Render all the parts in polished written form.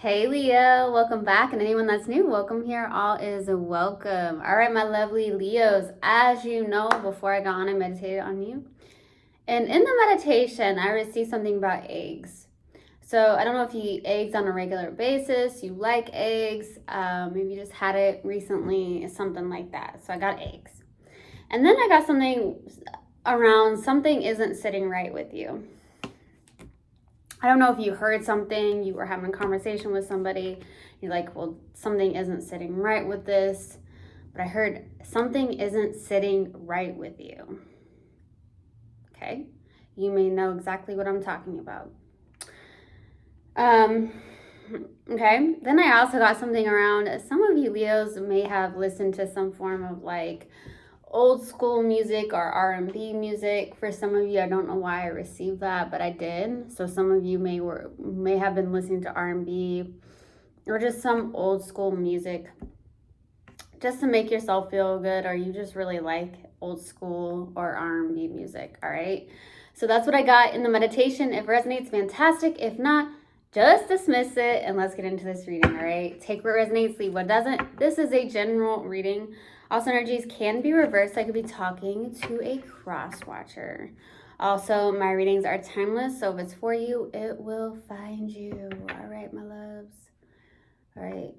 Hey Leo, welcome back, and anyone that's new, welcome here. All is welcome. All right, my lovely Leos, as you know, before I got on, I meditated on you. And in the meditation, I received something about eggs. So I don't know if you eat eggs on a regular basis, you like eggs, maybe you just had it recently, something like that. So I got eggs. And then I got something around something isn't sitting right with you. I don't know if you heard something, you were having a conversation with somebody, you're like, well, something isn't sitting right with this, but I heard something isn't sitting right with you. Okay, you may know exactly what I'm talking about. Okay, then I also got something around, some of you Leos may have listened to some form of like old school music or R&B music. For some of you, I don't know why I received that, but I did. So some of you may have been listening to R&B or just some old school music just to make yourself feel good, or you just really like old school or R&B music. All right, so that's what I got in the meditation. If it resonates, fantastic. If not, just dismiss it and let's get into this reading. All right, take what resonates, leave what doesn't. This is a general reading. Also, energies can be reversed. I could be talking to a cross watcher. Also, my readings are timeless, so if it's for you, it will find you. All right, my loves. All right.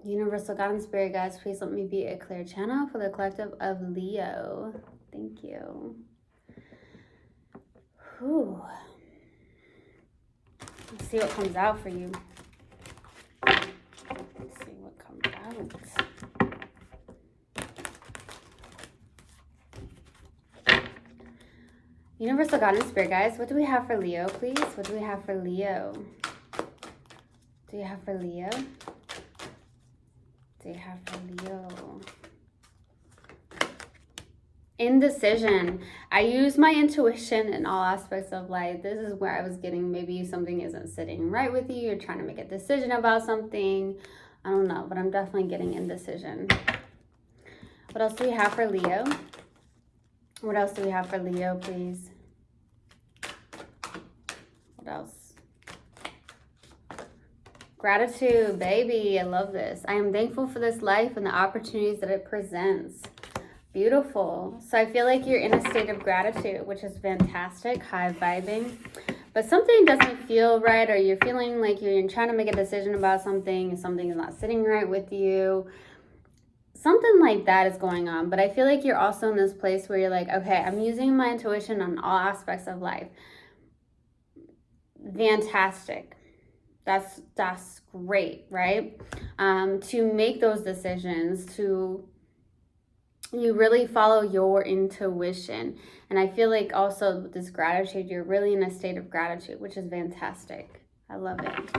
Universal God and Spirit guides, please let me be a clear channel for the collective of Leo. Thank you. Whew. Let's see what comes out for you. Let's see what comes out. Universal God and Spirit guys, what do we have for Leo, please? What do we have for Leo? Do you have for Leo? Do you have for Leo? Indecision. I use my intuition in all aspects of life. This is where I was getting maybe something isn't sitting right with you. You're trying to make a decision about something. I don't know, but I'm definitely getting indecision. What else do we have for Leo? What else do we have for Leo, please? What else? Gratitude, baby. I love this. I am thankful for this life and the opportunities that it presents. Beautiful. So I feel like you're in a state of gratitude, which is fantastic, high vibing. But something doesn't feel right, or you're feeling like you're trying to make a decision about something and something is not sitting right with you. Something like that is going on. But I feel like you're also in this place where you're like, okay, I'm using my intuition on all aspects of life. Fantastic. That's great, right? To make those decisions, to you really follow your intuition. And I feel like also with this gratitude, you're really in a state of gratitude, which is fantastic. I love it.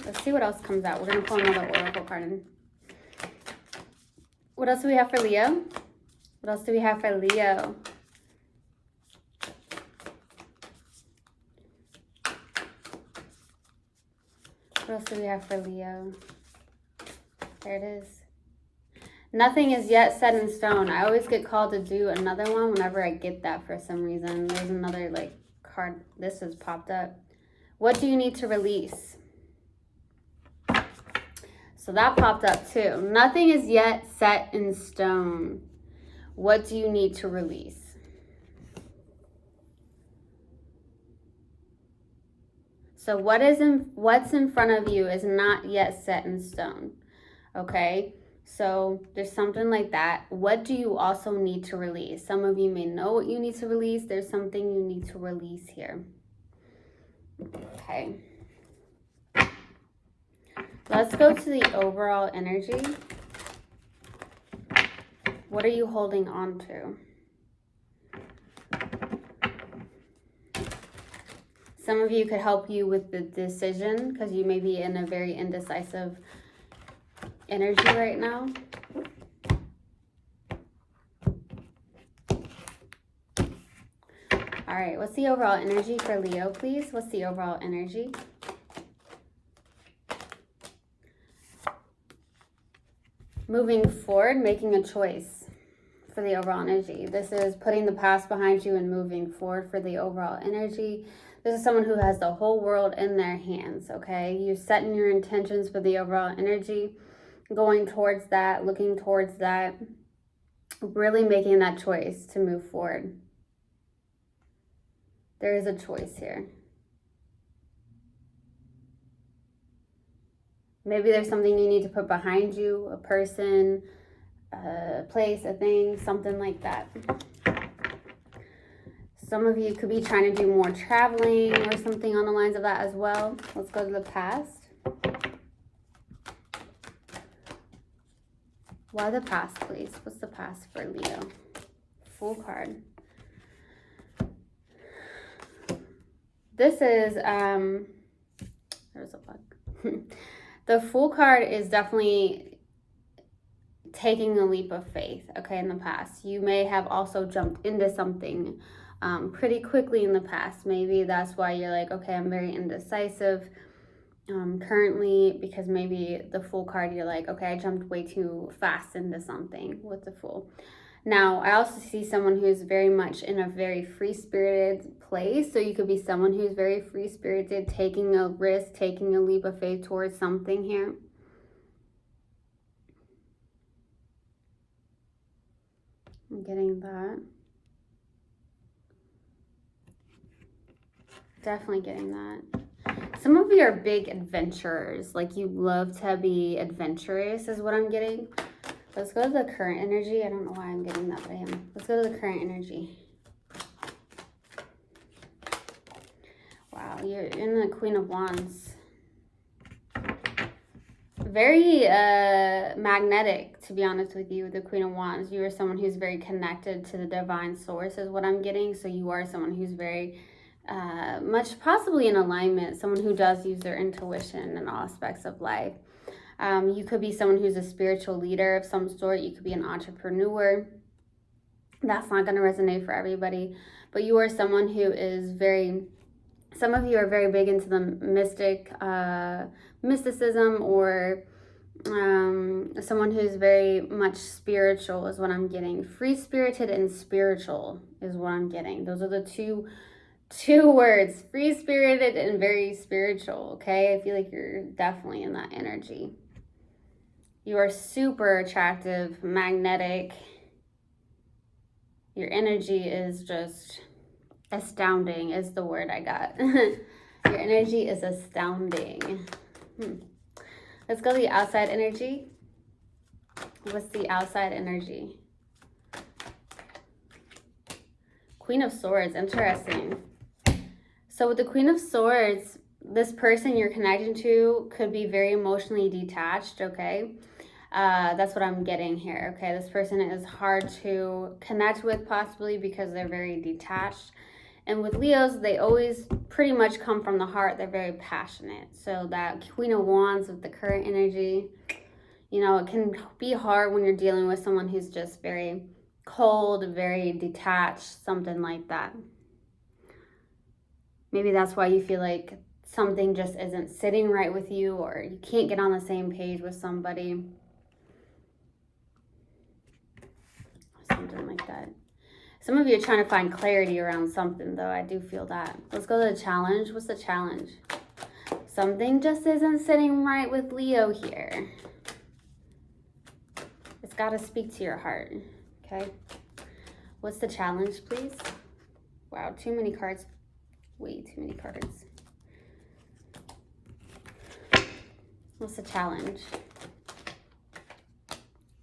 Let's see what else comes out. We're going to pull another oracle card in. What else do we have for Leo? What else do we have for Leo? What else do we have for Leo? There it is. Nothing is yet set in stone. I always get called to do another one whenever I get that for some reason. There's another like card. This has popped up. What do you need to release? So that popped up too. Nothing is yet set in stone. What do you need to release? So what's in front of you is not yet set in stone. Okay? So there's something like that. What do you also need to release? Some of you may know what you need to release. There's something you need to release here. Okay. Let's go to the overall energy. What are you holding on to? Some of you could help you with the decision because you may be in a very indecisive energy right now. All right, what's the overall energy for Leo, please? What's the overall energy? Moving forward, making a choice. for the overall energy. This is putting the past behind you and moving forward for the overall energy. This is someone who has the whole world in their hands, okay? You're setting your intentions for the overall energy, going towards that, looking towards that, really making that choice to move forward. There is a choice here. Maybe there's something you need to put behind you, a person, a place, a thing, something like that. Some of you could be trying to do more traveling or something on the lines of that as well. Let's go to the past. Why the past, please? What's the past for Leo? Fool card. This is, there's a bug. The Fool card is definitely taking a leap of faith, okay, in the past. You may have also jumped into something pretty quickly in the past. Maybe that's why you're like, okay, I'm very indecisive currently, because maybe the Fool card, you're like, okay, I jumped way too fast into something with the Fool. Now, I also see someone who's very much in a very free-spirited place. So you could be someone who's very free-spirited, taking a risk, taking a leap of faith towards something here. I'm getting that. Definitely getting that. Some of you are big adventurers. Like, you love to be adventurous is what I'm getting. Let's go to the current energy. I don't know why I'm getting that, but I am. Let's go to the current energy. Wow, you're in the Queen of Wands. Very magnetic, to be honest with you, the Queen of Wands. You are someone who's very connected to the divine source is what I'm getting. So you are someone who's very much possibly in alignment, someone who does use their intuition in all aspects of life. You could be someone who's a spiritual leader of some sort. You could be an entrepreneur. That's not going to resonate for everybody. But you are someone who is very, some of you are very big into the mysticism, or someone who's very much spiritual is what I'm getting. Free-spirited and spiritual is what I'm getting. Those are the two words, free-spirited and very spiritual, okay? I feel like you're definitely in that energy. You are super attractive, magnetic. Your energy is just astounding is the word I got. Your energy is astounding. Let's go to the outside energy. What's the outside energy? Queen of Swords, interesting. So with the Queen of Swords, this person you're connecting to could be very emotionally detached, okay? That's what I'm getting here, okay? This person is hard to connect with possibly because they're very detached. And with Leos, they always pretty much come from the heart. They're very passionate. So that Queen of Wands with the current energy, you know, it can be hard when you're dealing with someone who's just very cold, very detached, something like that. Maybe that's why you feel like something just isn't sitting right with you, or you can't get on the same page with somebody. Something like that. Some of you are trying to find clarity around something, though. I do feel that. Let's go to the challenge. What's the challenge? Something just isn't sitting right with Leo here. It's got to speak to your heart, okay? What's the challenge, please? Wow, too many cards. Way too many cards. What's the challenge?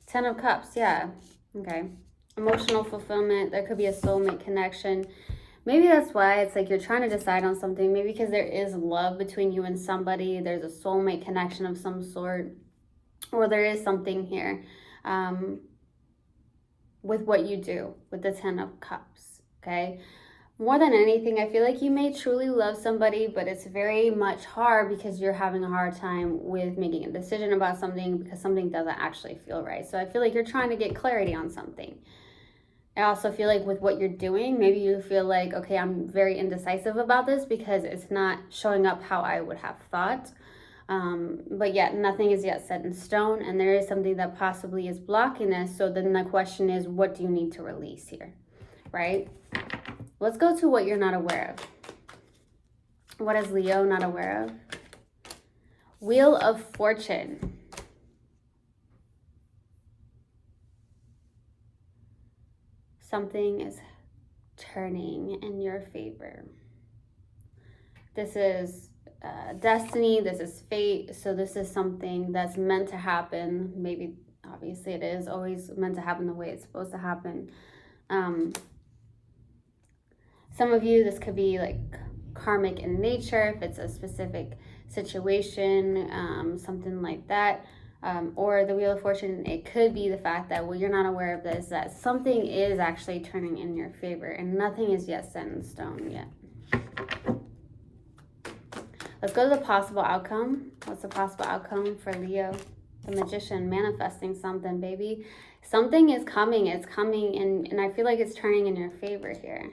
10 of Cups, yeah. Okay. Emotional fulfillment. There could be a soulmate connection. Maybe that's why it's like you're trying to decide on something. Maybe because there is love between you and somebody. There's a soulmate connection of some sort. Or there is something here with what you do with the 10 of Cups, okay? More than anything, I feel like you may truly love somebody, but it's very much hard because you're having a hard time with making a decision about something because something doesn't actually feel right. So I feel like you're trying to get clarity on something. I also feel like with what you're doing, maybe you feel like, okay, I'm very indecisive about this because it's not showing up how I would have thought. But yet nothing is yet set in stone, and there is something that possibly is blocking this. So then the question is, what do you need to release here, right? Let's go to what you're not aware of. What is Leo not aware of? Wheel of Fortune. Something is turning in your favor. This is destiny, this is fate, so this is something that's meant to happen. Maybe, obviously it is always meant to happen the way it's supposed to happen. Some of you, this could be like karmic in nature, if it's a specific situation, something like that. Or the Wheel of Fortune, it could be the fact that what you're not aware of this, that something is actually turning in your favor and nothing is yet set in stone yet. Let's go to the possible outcome. What's the possible outcome for Leo? The Magician, manifesting something, baby. Something is coming. It's coming, and I feel like it's turning in your favor here.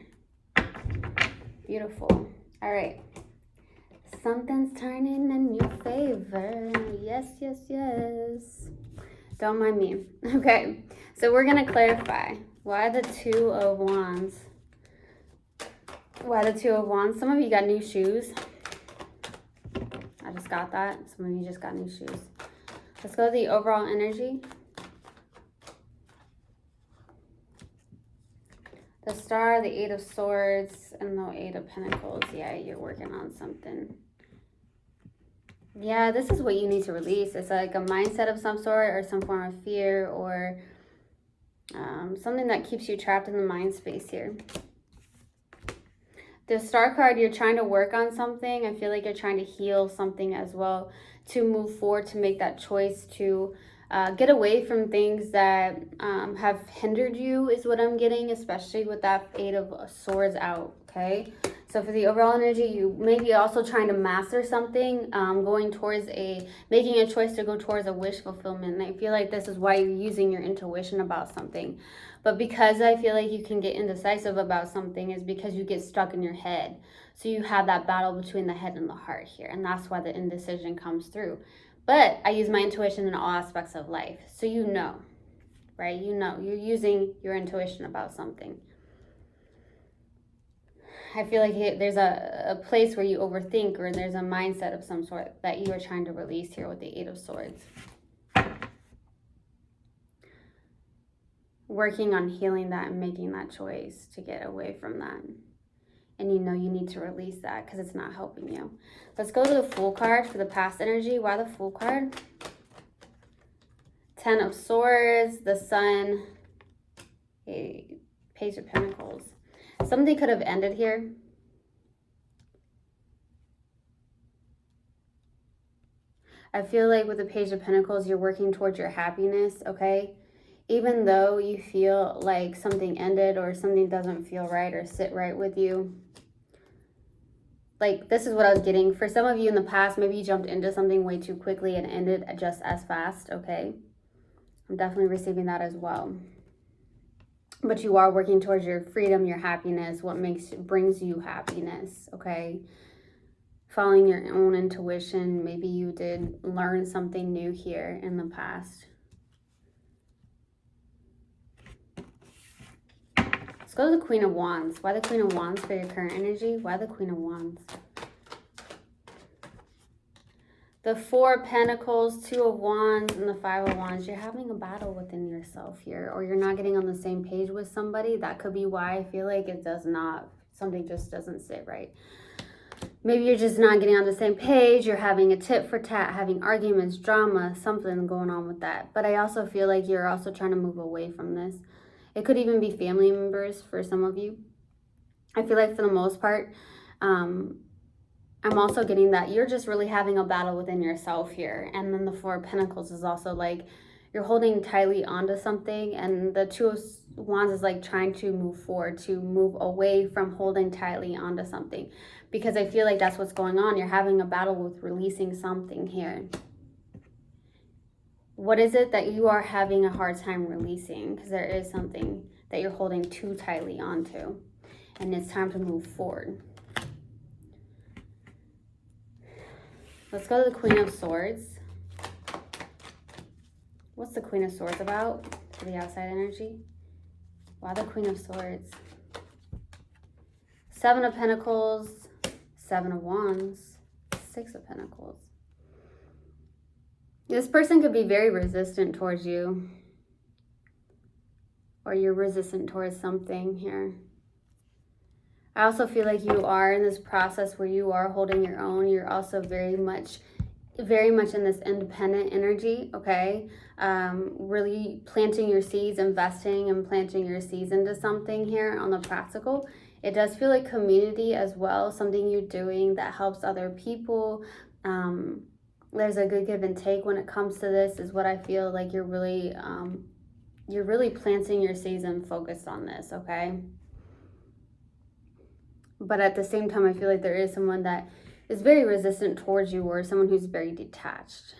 Beautiful. All right. Something's turning in your favor. Yes, yes, yes. Don't mind me. Okay. So we're going to clarify. Why the Two of Wands? Why the Two of Wands? Some of you got new shoes. I just got that. Some of you just got new shoes. Let's go to the overall energy. The Star, the Eight of Swords, and the Eight of Pentacles. Yeah, you're working on something. Yeah, this is what you need to release. It's like a mindset of some sort, or some form of fear, or something that keeps you trapped in the mind space here. The Star card, you're trying to work on something. I feel like you're trying to heal something as well, to move forward, to make that choice, to get away from things that have hindered you, is what I'm getting, especially with that Eight of Swords out, okay? So for the overall energy, you may be also trying to master something, going towards making a choice to go towards a wish fulfillment. And I feel like this is why you're using your intuition about something. But because I feel like you can get indecisive about something is because you get stuck in your head. So you have that battle between the head and the heart here. And that's why the indecision comes through. But I use my intuition in all aspects of life. So you know, right? You know, you're using your intuition about something. I feel like there's a place where you overthink, or there's a mindset of some sort that you are trying to release here with the Eight of Swords. Working on healing that and making that choice to get away from that. And you know you need to release that because it's not helping you. Let's go to the Fool card for the past energy. Why the Fool card? Ten of Swords, the Sun, Page of Pentacles. Something could have ended here. I feel like with the Page of Pentacles, you're working towards your happiness, okay? Even though you feel like something ended or something doesn't feel right or sit right with you. Like, this is what I was getting. For some of you in the past, maybe you jumped into something way too quickly and ended just as fast, okay? I'm definitely receiving that as well. But you are working towards your freedom, your happiness, what brings you happiness, okay? Following your own intuition. Maybe you did learn something new here in the past. Let's go to the Queen of Wands. Why the Queen of Wands for your current energy? Why the Queen of Wands? The Four of Pentacles, Two of Wands, and the Five of Wands. You're having a battle within yourself here, or you're not getting on the same page with somebody. That could be why I feel like it does not, something just doesn't sit right. Maybe you're just not getting on the same page. You're having a tit for tat, having arguments, drama, something going on with that. But I also feel like you're also trying to move away from this. It could even be family members for some of you. I feel like for the most part, I'm also getting that you're just really having a battle within yourself here. And then the Four of Pentacles is also like you're holding tightly onto something. And the Two of Wands is like trying to move forward, to move away from holding tightly onto something. Because I feel like that's what's going on. You're having a battle with releasing something here. What is it that you are having a hard time releasing? Because there is something that you're holding too tightly onto. And it's time to move forward. Let's go to the Queen of Swords. What's the Queen of Swords about for the outside energy? Why the Queen of Swords? Seven of Pentacles, Seven of Wands, Six of Pentacles. This person could be very resistant towards you. Or you're resistant towards something here. I also feel like you are in this process where you are holding your own. You're also very much in this independent energy, okay? Really planting your seeds, investing and planting your seeds into something here on the practical. It does feel like community as well, something you're doing that helps other people. There's a good give and take when it comes to this, is what I feel like. You're really planting your seeds and focused on this, okay? But at the same time, I feel like there is someone that is very resistant towards you, or someone who's very detached.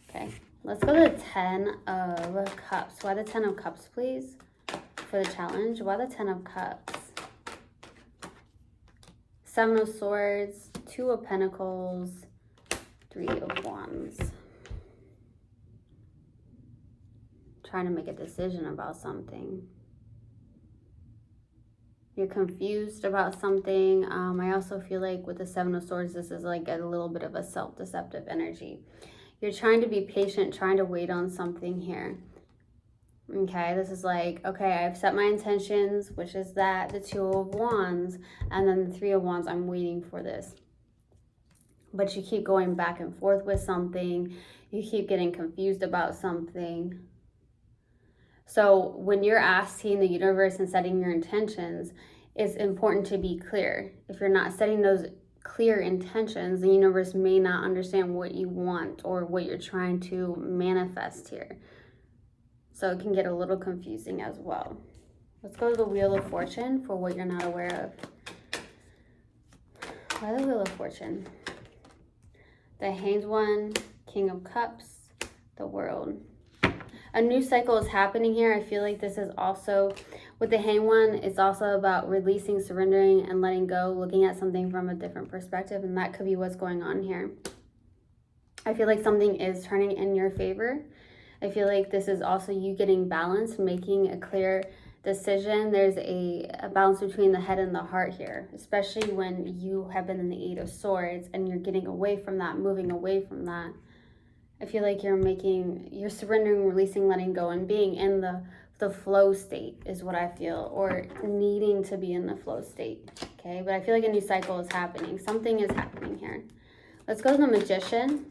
Okay, let's go to the 10 of Cups. Why the 10 of Cups, please, for the challenge? Why the 10 of Cups? Seven of Swords, Two of Pentacles, Three of Wands. Trying to make a decision about something. You're confused about something. I also feel like with the Seven of Swords, this is like a little bit of a self-deceptive energy. You're trying to be patient, trying to wait on something here. Okay, this is like, okay, I've set my intentions, which is that, the Two of Wands, and then the Three of Wands, I'm waiting for this. But you keep going back and forth with something. You keep getting confused about something. So when you're asking the universe and setting your intentions, it's important to be clear. If you're not setting those clear intentions, the universe may not understand what you want or what you're trying to manifest here. So it can get a little confusing as well. Let's go to the Wheel of Fortune for what you're not aware of. Why the Wheel of Fortune? The Hanged One, King of Cups, the World. A new cycle is happening here. I feel like this is also, with the Hanged One, it's also about releasing, surrendering, and letting go, looking at something from a different perspective, and that could be what's going on here. I feel like something is turning in your favor. I feel like this is also you getting balanced, making a clear decision. There's a balance between the head and the heart here, especially when you have been in the Eight of Swords and you're getting away from that, moving away from that. I feel like you're surrendering, releasing, letting go, and being in the flow state is what I feel, or needing to be in the flow state, okay? But I feel like a new cycle is happening. Something is happening here. Let's go to the Magician.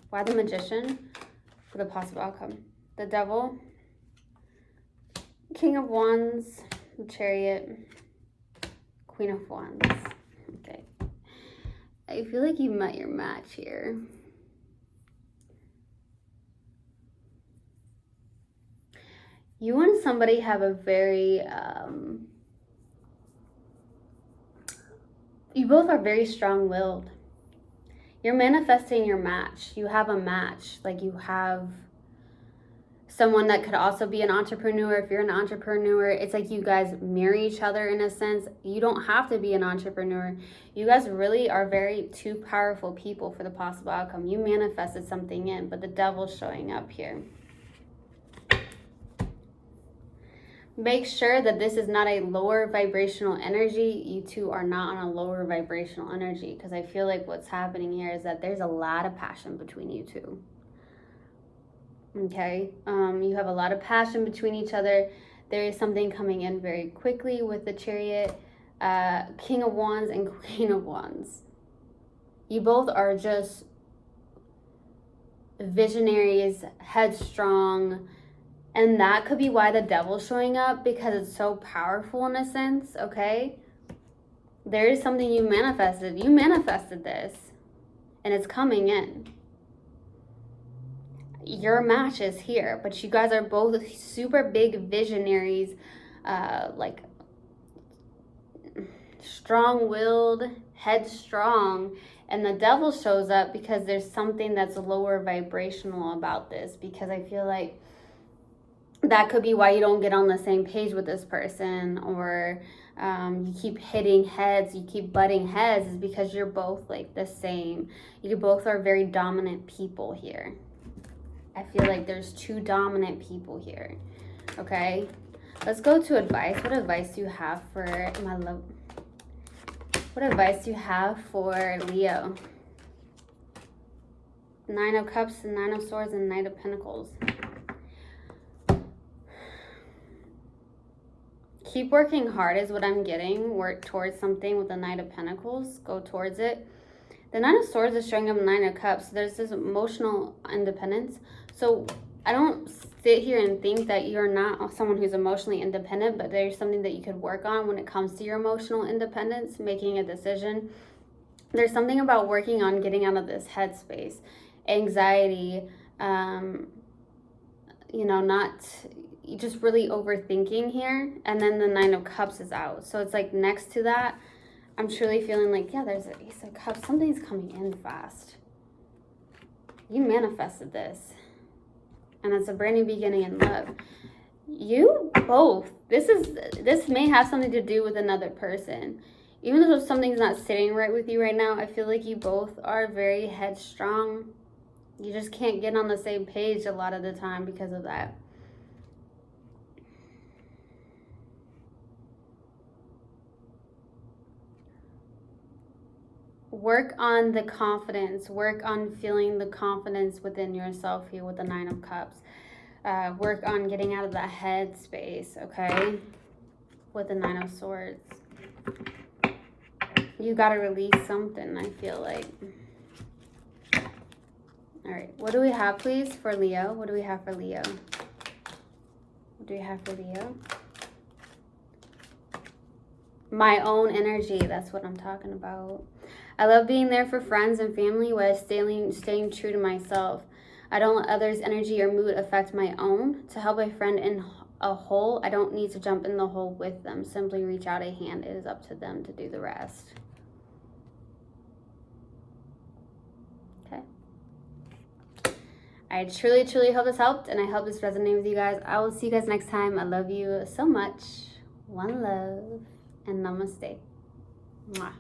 Why the Magician for the possible outcome? The Devil, King of Wands, the Chariot, Queen of Wands. Okay. I feel like you met your match here. You and somebody have a very, you both are very strong-willed. You're manifesting your match. You have a match. Like, you have someone that could also be an entrepreneur. If you're an entrepreneur, it's like you guys marry each other in a sense. You don't have to be an entrepreneur. You guys really are very two powerful people for the possible outcome. You manifested something in, but the Devil's showing up here. Make sure that this is not a lower vibrational energy. You two are not on a lower vibrational energy, because I feel like what's happening here is that there's a lot of passion between you two. Okay, you have a lot of passion between each other. There is something coming in very quickly with the Chariot, King of Wands and Queen of Wands. You both are just visionaries, headstrong, and that could be why the Devil's showing up, because it's so powerful in a sense, okay? There is something you manifested. You manifested this, and it's coming in. Your match is here, but you guys are both super big visionaries, like strong-willed, headstrong, and the Devil shows up because there's something that's lower vibrational about this, because I feel like that could be why you don't get on the same page with this person, or you keep hitting heads, you keep butting heads, is because you're both like the same. You both are very dominant people here. I feel like there's two dominant people here. Okay, let's go to advice. What advice do you have for my love? What advice do you have for Leo? Nine of Cups, and Nine of Swords, and Knight of Pentacles. Keep working hard is what I'm getting. Work towards something with the Knight of Pentacles. Go towards it. The Nine of Swords is showing up Nine of Cups. There's this emotional independence. So I don't sit here and think that you're not someone who's emotionally independent, but there's something that you could work on when it comes to your emotional independence, making a decision. There's something about working on getting out of this headspace, anxiety, not just really overthinking here. And then the Nine of Cups is out. So it's like next to that, I'm truly feeling like, yeah, there's an Ace of Cups. Something's coming in fast. You manifested this. And it's a brand new beginning in love. You both, this may have something to do with another person. Even though something's not sitting right with you right now, I feel like you both are very headstrong. You just can't get on the same page a lot of the time because of that. Work on the confidence. Work on feeling the confidence within yourself here with the Nine of Cups. Work on getting out of that head space, okay? With the Nine of Swords. You got to release something, I feel like. All right. What do we have, please, for Leo? What do we have for Leo? What do we have for Leo? My own energy. That's what I'm talking about. I love being there for friends and family while staying true to myself. I don't let others' energy or mood affect my own. To help a friend in a hole, I don't need to jump in the hole with them. Simply reach out a hand. It is up to them to do the rest. Okay. I truly, truly hope this helped, and I hope this resonated with you guys. I will see you guys next time. I love you so much. One love, and namaste. Mwah.